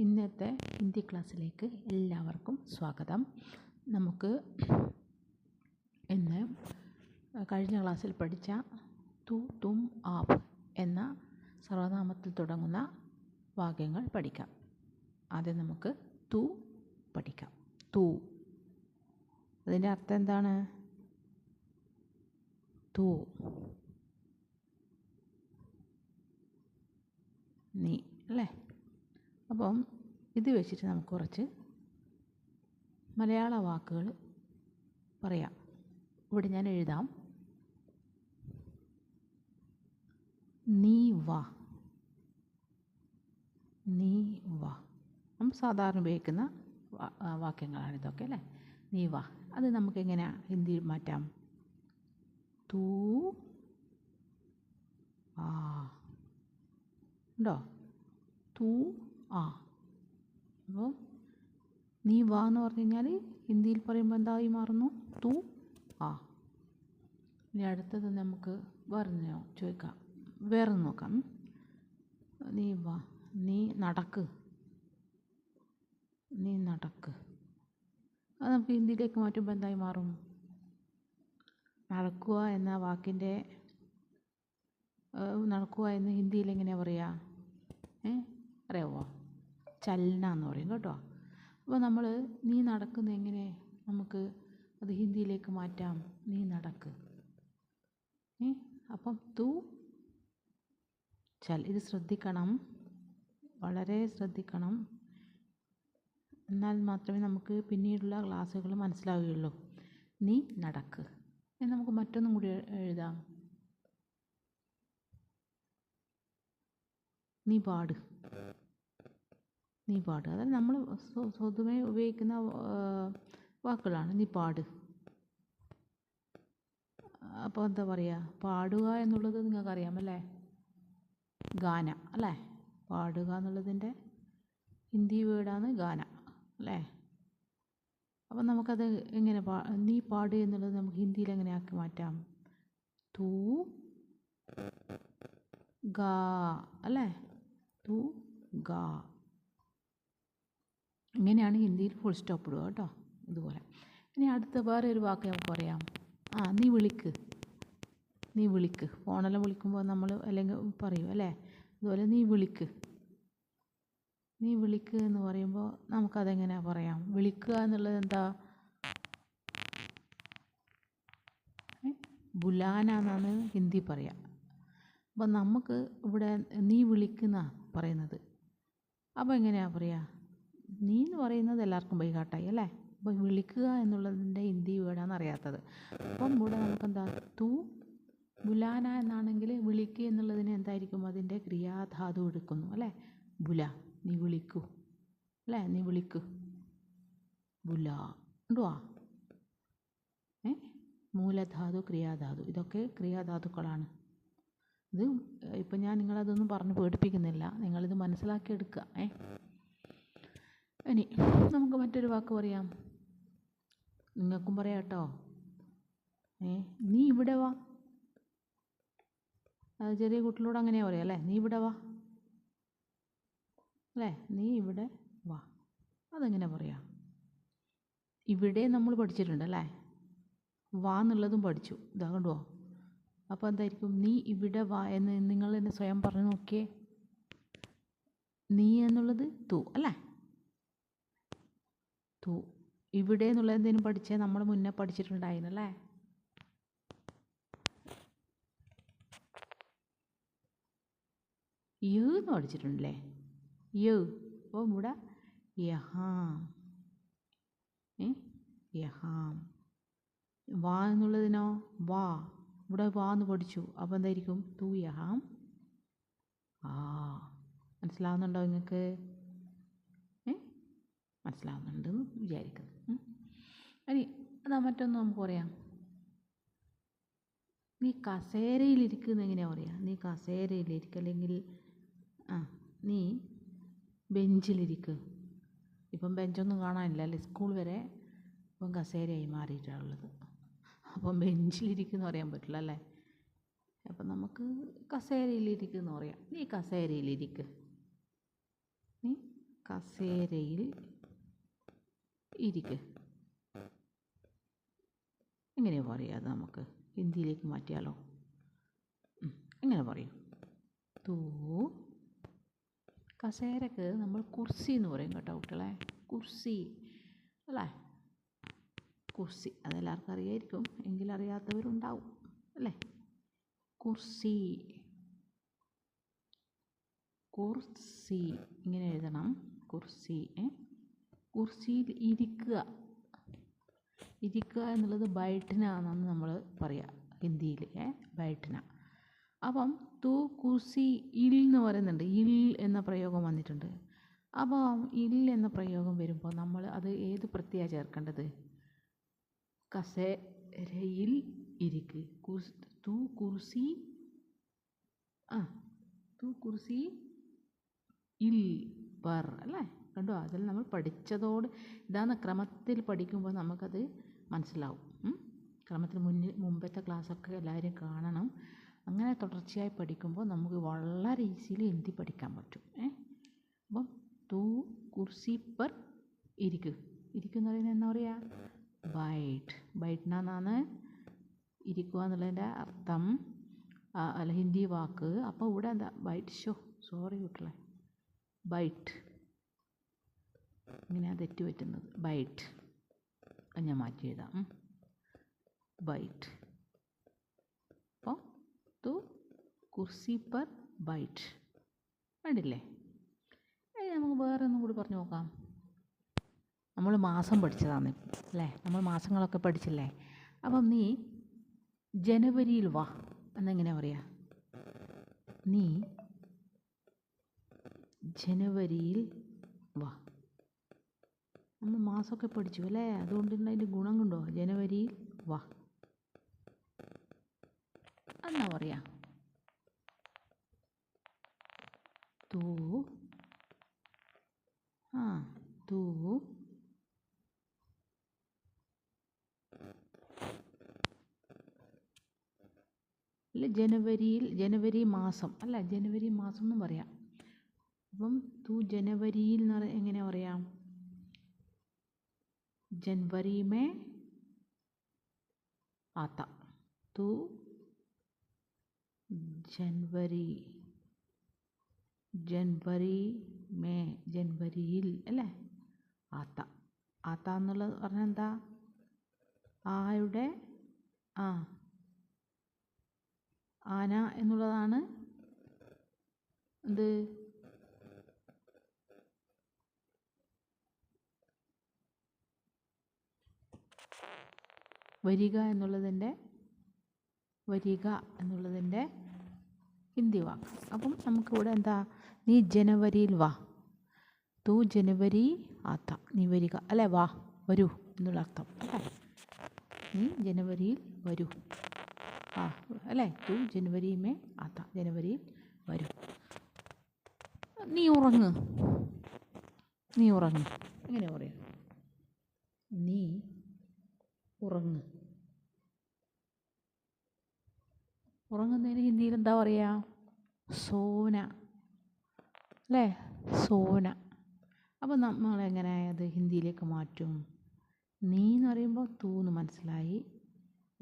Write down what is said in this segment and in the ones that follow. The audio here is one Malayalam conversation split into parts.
ഇന്നത്തെ ഹിന്ദി ക്ലാസ്സിലേക്ക് എല്ലാവർക്കും സ്വാഗതം. നമുക്ക് ഇന്ന് കഴിഞ്ഞ ക്ലാസ്സിൽ പഠിച്ച തു തും ആപ് എന്ന സർവനാമത്തിൽ തുടങ്ങുന്ന വാക്യങ്ങൾ പഠിക്കാം. ആദ്യം നമുക്ക് തു പഠിക്കാം. തു, അതിൻ്റെ അർത്ഥം എന്താണ്? തു നീ അല്ലേ? അപ്പം ഇത് വെച്ചിട്ട് നമുക്ക് കുറച്ച് മലയാള വാക്കുകൾ പറയാം. ഇവിടെ ഞാൻ എഴുതാം. നീ വാ, നീ വാ. നമ്മൾ സാധാരണ ഉപയോഗിക്കുന്ന വാക്യങ്ങളാണ് ഇതൊക്കെ അല്ലേ? നീ വാ, അത് നമുക്ക് എങ്ങനെയാണ് ഹിന്ദിയിൽ മാറ്റാം? തൂ ആ ഉണ്ടോ? തൂ ആ. അപ്പോൾ നീ വാ എന്ന് പറഞ്ഞു കഴിഞ്ഞാൽ ഹിന്ദിയിൽ പറയുമ്പോൾ എന്തായി മാറുന്നു? തൂ ആ. ഇനി അടുത്തത് നമുക്ക് വേറെ ചോദിക്കാം, വേറെ നോക്കാം. നീ വാ, നീ നടക്ക്, നീ നടക്ക്. അത് നമുക്ക് ഹിന്ദിയിലേക്ക് മാറ്റുമ്പോൾ എന്തായി മാറും? നടക്കുക എന്ന വാക്കിൻ്റെ നടക്കുക എന്ന് ഹിന്ദിയിൽ എങ്ങനെയാണ് പറയുക? അറിയാമോ? ചലന എന്ന് പറയും കേട്ടോ. അപ്പോൾ നമ്മൾ നീ നടക്കുന്ന എങ്ങനെ നമുക്ക് അത് ഹിന്ദിയിലേക്ക് മാറ്റാം? നീ നടക്ക്. അപ്പം തു ചൽ. ഇത് ശ്രദ്ധിക്കണം, വളരെ ശ്രദ്ധിക്കണം. എന്നാൽ മാത്രമേ നമുക്ക് പിന്നീടുള്ള ക്ലാസ്സുകൾ മനസ്സിലാവുകയുള്ളൂ. നീ നടക്ക്. നമുക്ക് മറ്റൊന്നും കൂടി എഴുതാം. നീ പാട്, നീ പാട്. അതായത് നമ്മൾ സ്വതവേ ഉപയോഗിക്കുന്ന വാക്കുകളാണ്. നീ പാട്. അപ്പോൾ എന്താ പറയുക? പാടുക എന്നുള്ളത് നിങ്ങൾക്കറിയാം അല്ലേ? ഗാന അല്ലേ? പാടുക എന്നുള്ളതിൻ്റെ ഹിന്ദി വേർഡാണ് ഗാന അല്ലേ? അപ്പം നമുക്കത് എങ്ങനെ നീ പാട് എന്നുള്ളത് നമുക്ക് ഹിന്ദിയിൽ എങ്ങനെ ആക്കി മാറ്റാം? തൂ ഗാ അല്ലേ? തൂ ഗാ. ഇങ്ങനെയാണ് ഹിന്ദിയിൽ ഫുൾ സ്റ്റോപ്പ് ഇടുക കേട്ടോ. ഇതുപോലെ. ഇനി അടുത്ത വേറെ ഒരു വാക്ക് നമുക്ക് പറയാം. നീ വിളിക്ക്, നീ വിളിക്ക്. ഫോണെല്ലാം വിളിക്കുമ്പോൾ നമ്മൾ അല്ലെങ്കിൽ പറയും അല്ലേ? അതുപോലെ നീ വിളിക്ക്, നീ വിളിക്ക് എന്ന് പറയുമ്പോൾ നമുക്കതെങ്ങനെയാണ് പറയാം? വിളിക്കുക എന്നുള്ളത് എന്താ? ബുലാന എന്നാണ് ഹിന്ദി പറയുക. അപ്പം നമുക്ക് ഇവിടെ നീ വിളിക്കുന്ന പറയുന്നത്. അപ്പോൾ എങ്ങനെയാണ് പറയുക? നീ എന്ന് പറയുന്നത് എല്ലാവർക്കും ബൈഹാട്ടായി അല്ലേ? അപ്പോൾ വിളിക്കുക എന്നുള്ളതിൻ്റെ ഹിന്ദി വേർഡാണെന്ന് അറിയാത്തത്. അപ്പം ഇവിടെ നമുക്കെന്താ? തു ബുലാന എന്നാണെങ്കിൽ വിളിക്കുക എന്നുള്ളതിന് എന്തായിരിക്കും? അതിൻ്റെ ക്രിയാധാതു എടുക്കുന്നു അല്ലേ? ബുല, നീ വിളിക്കൂ അല്ലേ? നീ വിളിക്കൂ. ബുല ഉണ്ടോ? മൂലധാതു, ക്രിയാധാതു, ഇതൊക്കെ ക്രിയാധാതുക്കളാണ്. ഇത് ഇപ്പം ഞാൻ നിങ്ങളതൊന്നും പറഞ്ഞ് പേടിപ്പിക്കുന്നില്ല, നിങ്ങളിത് മനസ്സിലാക്കിയെടുക്കുക. ഇനി നമുക്ക് മറ്റൊരു വാക്ക് പറയാം. നിങ്ങൾക്കും പറയാം കേട്ടോ. നീ ഇവിടെ വാ. അത് ചെറിയ കുട്ടികളോട് അങ്ങനെയാണ് പറയാം അല്ലേ? നീ ഇവിടെ വാ അല്ലേ? നീ ഇവിടെ വാ. അതെങ്ങനെ പറയാം? ഇവിടെ നമ്മൾ പഠിച്ചിട്ടുണ്ട് അല്ലേ? വാ എന്നുള്ളതും പഠിച്ചു. ഇതാ കണ്ടുവോ? അപ്പോൾ എന്തായിരിക്കും? നീ ഇവിടെ വാ എന്ന് നിങ്ങൾ തന്നെ സ്വയം പറഞ്ഞു നോക്കിയേ. നീ എന്നുള്ളത് തു അല്ലേ? തു. ഇവിടെ എന്നുള്ളത് എന്തെങ്കിലും പഠിച്ചേ? നമ്മൾ മുന്നേ പഠിച്ചിട്ടുണ്ടായിരുന്നല്ലേ? യു എന്ന് പഠിച്ചിട്ടുണ്ടല്ലേ? യു. അപ്പോൾ ഇവിടെ യഹാം, യഹാം. വാ എന്നുള്ളതിനോ? വാ. ഇവിടെ വാ എന്ന് പഠിച്ചു. അപ്പോൾ എന്തായിരിക്കും? തു യഹാം ആ. മനസ്സിലാവുന്നുണ്ടോ നിങ്ങൾക്ക്? മനസ്സിലാവുന്നുണ്ടെന്ന് വിചാരിക്കുന്നു. ഇനി അതാ മറ്റൊന്ന് നമുക്ക് പറയാം. നീ കസേരയിലിരിക്കുന്ന എങ്ങനെയാണ് പറയുക? നീ കസേരയിലിരിക്കുക, അല്ലെങ്കിൽ നീ ബെഞ്ചിലിരിക്കുക. ഇപ്പം ബെഞ്ചൊന്നും കാണാനില്ല അല്ലേ? സ്കൂൾ വരെ ഇപ്പം കസേരയായി മാറിയിട്ടുള്ളത്. അപ്പം ബെഞ്ചിലിരിക്കുന്ന പറയാൻ പറ്റില്ല അല്ലേ? അപ്പം നമുക്ക് കസേരയിലിരിക്കുന്ന പറയാം. നീ കസേരയിലിരിക്കുക, നീ കസേരയിൽ ഇരിക്ക്. എങ്ങനെ പറയാം അത് നമുക്ക് ഹിന്ദിയിലേക്ക് മാറ്റിയാലോ? എങ്ങനെ പറയും? തൂ കസേരക്ക് നമ്മൾ കുർസി എന്ന് പറയും കേട്ടോ കുട്ടികളെ. കുർസി അല്ലേ? കുർസി അതെല്ലാവർക്കും അറിയായിരിക്കും, എങ്കിലും അറിയാത്തവരുണ്ടാവും അല്ലേ? കുർസി, കുർസി ഇങ്ങനെ എഴുതണം. കുർസി. കുർസിയിൽ ഇരിക്കുക. ഇരിക്കുക എന്നുള്ളത് ബൈഠന എന്നാണ് നമ്മൾ പറയുക ഹിന്ദിയിൽ. ബൈഠന. അപ്പം തൂ കുർസി ഇൽ എന്ന് പറയുന്നുണ്ട്. ഇൽ എന്ന പ്രയോഗം വന്നിട്ടുണ്ട്. അപ്പം ഇൽ എന്ന പ്രയോഗം വരുമ്പോൾ നമ്മൾ അത് ഏത് പ്രത്യയമാണ് ചേർക്കേണ്ടത്? കസേരയിൽ ഇരിക്ക്. തൂ കുർസി തൂ കുർസി ഇൽ പർ അല്ലേ? കണ്ടോ? അതിൽ നമ്മൾ പഠിച്ചതോട് ഇതാണ് ക്രമത്തിൽ പഠിക്കുമ്പോൾ നമുക്കത് മനസ്സിലാവും. ക്രമത്തിൽ മുമ്പത്തെ ക്ലാസ്സൊക്കെ എല്ലാവരും കാണണം. അങ്ങനെ തുടർച്ചയായി പഠിക്കുമ്പോൾ നമുക്ക് വളരെ ഈസിയിൽ ഹിന്ദി പഠിക്കാൻ പറ്റും. അപ്പം തൂ കുർസി പർ ഇരിക്ക്. ഇരിക്കുന്ന പറയുന്നത് എന്താ പറയുക? ബൈറ്റ്. ബൈഠന എന്നാണ് ഇരിക്കുക എന്നുള്ളതിൻ്റെ അർത്ഥം. അല്ല ഹിന്ദി വാക്ക്. അപ്പോൾ ഇവിടെ എന്താ? ബൈറ്റ്. സോറി കുട്ടികളെ, ബൈറ്റ്. ഇങ്ങനെയാണ് തെറ്റ് പറ്റുന്നത്. ബൈറ്റ് ഞാൻ മാറ്റി എഴുതാം. ബൈറ്റ്. അപ്പോൾ തൂ കുർസി പർ ബൈറ്റ്. കണ്ടില്ലേ? നമുക്ക് വേറെ ഒന്നും കൂടി പറഞ്ഞു നോക്കാം. നമ്മൾ മാസം പഠിച്ചതാണ് അല്ലേ? നമ്മൾ മാസങ്ങളൊക്കെ പഠിച്ചില്ലേ? അപ്പം നീ ജനുവരിയിൽ വാ എന്നെങ്ങനെയാണ് പറയുക? നീ ജനുവരിയിൽ വാ. നമ്മൾ മാസമൊക്കെ പഠിച്ചു അല്ലേ? അതുകൊണ്ട് അതിൻ്റെ ഗുണം കൊണ്ടോ? ജനുവരിയിൽ വാ എന്നാ പറയാ? തൂ തൂ അല്ല ജനുവരി മാസം അല്ല, ജനുവരി മാസം എന്നും പറയാം. അപ്പം തൂ ജനുവരിയിൽ എന്ന് എങ്ങനെ പറയാം? जनवरी में आता. तू जनवरी में ജനുവരിയിൽ അല്ലേ? ആത്ത. ആത്ത എന്നുള്ളത് പറഞ്ഞാൽ എന്താ? ആയുടെ ആന എന്നുള്ളതാണ് എന്ത്? വരിക എന്നുള്ളതിൻ്റെ ഹിന്ദി വാക്ക്. അപ്പം നമുക്കിവിടെ എന്താ? നീ ജനുവരിയിൽ വാ. തൂ ജനുവരി ആത്ത. നീ വരിക അല്ലേ? വാ, വരൂ എന്നുള്ള അർത്ഥം അല്ലേ? നീ ജനുവരിയിൽ വരൂ. അല്ലേ? തൂ ജനുവരി മേ ആത്ത. ജനുവരിയിൽ വരൂ. നീ ഉറങ്ങ്. എങ്ങനെ പറയാം? നീ ഉറങ്ങ്. ഉറങ്ങുന്നതിന് ഹിന്ദിയിൽ എന്താ പറയുക? സോന അല്ലേ? സോന. അപ്പോൾ നമ്മളെങ്ങനെ അത് ഹിന്ദിയിലേക്ക് മാറ്റും? നീ എന്ന് പറയുമ്പോൾ തൂന്ന് മനസ്സിലായി.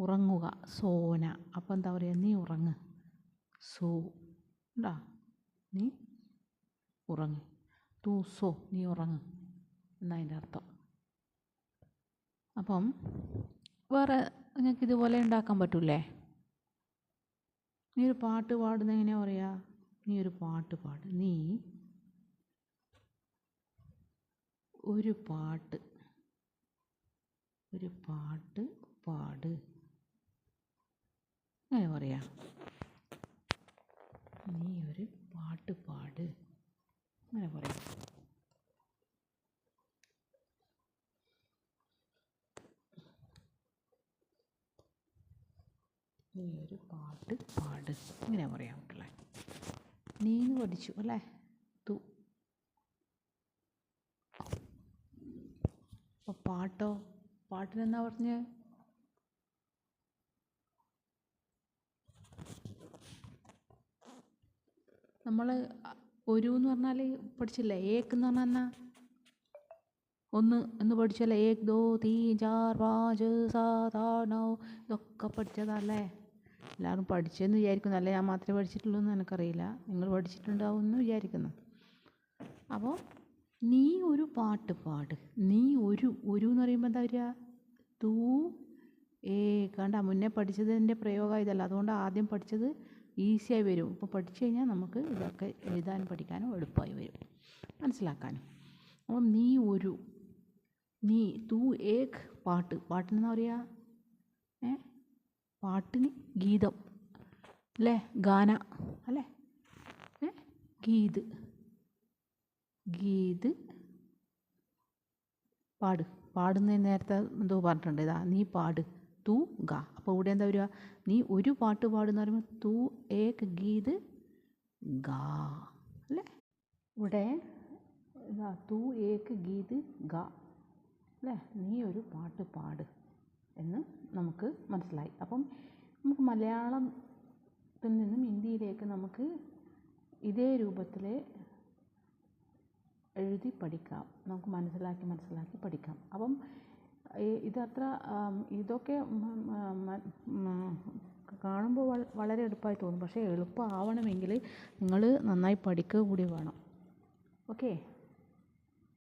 ഉറങ്ങുക, സോന. അപ്പോൾ എന്താ പറയുക? നീ ഉറങ്ങ്. സോ ഉണ്ടാ? നീ ഉറങ്ങ്. തൂ സോ, നീ ഉറങ്ങ് എന്നതിൻ്റെ അർത്ഥം. അപ്പം വേറെ നിങ്ങൾക്ക് ഇതുപോലെ ഉണ്ടാക്കാൻ പറ്റൂലേ? നീ ഒരു പാട്ട് പാടുന്ന എങ്ങനെയാ പറയുക? നീ ഒരു പാട്ട് പാട്. നീ ഒരു പാട്ട് പാട്. അങ്ങനെ പറയാ? നീ ഒരു പാട്ട് പാട്. അങ്ങനെ പറയാം. നീ ഒരു പാട്ട് പാട്. ഇങ്ങനെ പറയാം മക്കളെ. നീന്ന് പഠിച്ചു അല്ലേ? തു. അപ്പോൾ പാട്ടോ? പാട്ടിനെന്താ പറഞ്ഞ്? നമ്മൾ ഒരു എന്ന് പറഞ്ഞാൽ പഠിച്ചില്ലേ? ഏക്ക് എന്ന് പറഞ്ഞാൽ എന്നാ? ഒന്ന് എന്ന് പഠിച്ചല്ലേ? ഏക് ദോ തീൻ ചാർ പാഞ്ച് സാത് ആറ് നൗ, ഇതൊക്കെ പഠിച്ചതല്ലേ? എല്ലാവരും പഠിച്ചെന്ന് വിചാരിക്കുന്നു. അല്ലേ ഞാൻ മാത്രമേ പഠിച്ചിട്ടുള്ളൂ എന്ന് എനിക്കറിയില്ല. നിങ്ങൾ പഠിച്ചിട്ടുണ്ടാവും എന്ന് വിചാരിക്കുന്നു. അപ്പോൾ നീ ഒരു പാട്ട് പാട്. നീ ഒരു എന്ന് പറയുമ്പോൾ എന്താ വരിക? തൂ കണ്ട മുന്നേ പഠിച്ചതിൻ്റെ പ്രയോഗം ഇതല്ല. അതുകൊണ്ട് ആദ്യം പഠിച്ചത് ഈസിയായി വരും. ഇപ്പോൾ പഠിച്ചു കഴിഞ്ഞാൽ നമുക്ക് ഇതൊക്കെ എഴുതാനും പഠിക്കാനും എളുപ്പമായി വരും, മനസ്സിലാക്കാനും. അപ്പം നീ തൂ ഏക് പാട്ടിന് എന്താ പറയുക? പാട്ടിന് ഗീതം അല്ലേ? ഗാന അല്ലേ? ഗീത് പാടുന്നതിന് നേരത്തെ എന്തോ പറഞ്ഞിട്ടുണ്ട്. ഇതാ നീ പാട്, തൂ ഗാ. അപ്പോൾ ഇവിടെ എന്താ വരിക? നീ ഒരു പാട്ട് പാടുന്ന പറയുമ്പോൾ തൂ ഏക് ഗീത് ഗാ അല്ലേ? ഇവിടെ ഇതാ തൂ ഏക് ഗീത് ഗാ അല്ലേ? നീ ഒരു പാട്ട് പാട് എന്ന് നമുക്ക് മനസ്സിലായി. അപ്പം നമുക്ക് മലയാളത്തിൽ നിന്നും ഹിന്ദിയിലേക്ക് നമുക്ക് ഇതേ രൂപത്തിൽ എഴുതി പഠിക്കാം. നമുക്ക് മനസ്സിലാക്കി പഠിക്കാം. അപ്പം ഇതൊക്കെ കാണുമ്പോൾ വളരെ എളുപ്പമായി തോന്നും. പക്ഷേ എളുപ്പമാവണമെങ്കിൽ നിങ്ങൾ നന്നായി പഠിക്കുക കൂടി വേണം. ഓക്കെ.